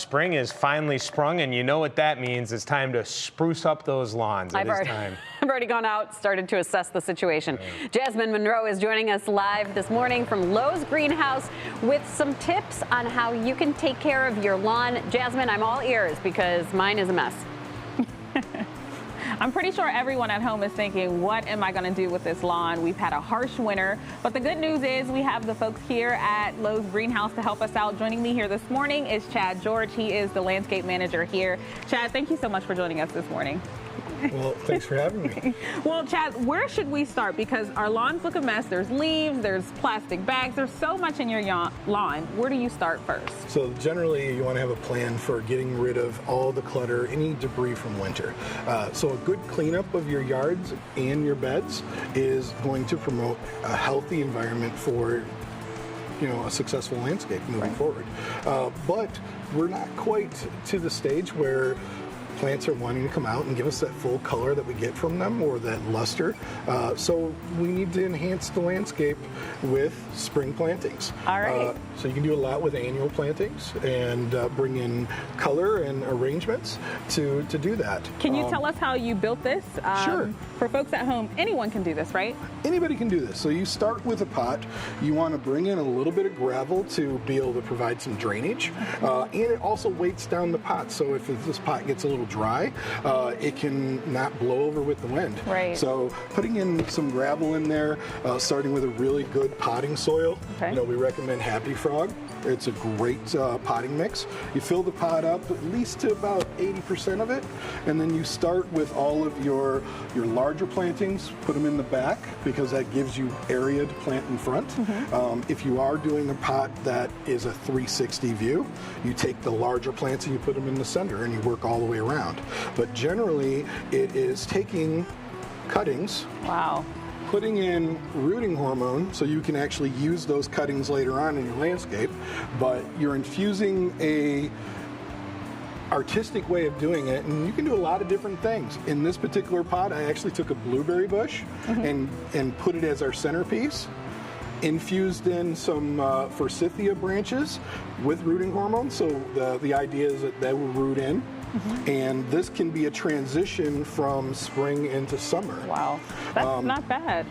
spring is finally sprung, and you know what that means. It's time to spruce up those lawns. It is time. I've already gone out, started to assess the situation. Jasmine Monroe is joining us live this morning from Lowe's greenhouse with some tips on how you can take care of your lawn. Jasmine, I'm all ears because mine is a mess. I'm pretty sure everyone at home is thinking, what am I going to do with this lawn? We've had a harsh winter, but the good news is we have the folks here at Lowe's greenhouse to help us out. Joining me here this morning is Chad George. He is the landscape manager here. Chad, thank you so much for joining us this morning. Well, thanks for having me. Well, Chad, where should we start? Because our lawns look a mess. There's leaves, there's plastic bags, there's so much in your lawn. Where do you start first? So generally, you want to have a plan for getting rid of all the clutter, any debris from winter. So a good cleanup of your yards and your beds is going to promote a healthy environment for a successful landscape moving forward. But we're not quite to the stage where plants are wanting to come out and give us that full color that we get from them, or that luster. So we need to enhance the landscape with spring plantings. All right. So you can do a lot with annual plantings and bring in color and arrangements to do that. Can you tell us how you built this? Sure. For folks at home, anyone can do this, right? Anybody can do this. So you start with a pot. You want to bring in a little bit of gravel to be able to provide some drainage. And it also weights down the pot. So if this pot gets a little dry, it can not blow over with the wind. Right. So putting in some gravel in there, starting with a really good potting soil. Okay. We recommend Happy Frog. It's a great potting mix. You fill the pot up at least to about 80% of it, and then you start with all of your larger plantings, put them in the back because that gives you area to plant in front. If you are doing a pot that is a 360 view, you take the larger plants and you put them in the center and you work all the way around. But generally, it is taking cuttings. Wow. Putting in rooting hormone so you can actually use those cuttings later on in your landscape, but you're infusing a artistic way of doing it, and you can do a lot of different things. In this particular pot, I actually took a blueberry bush and put it as our centerpiece, infused in some forsythia branches with rooting hormone, so the idea is that they will root in. And this can be a transition from spring into summer. Wow, that's not bad.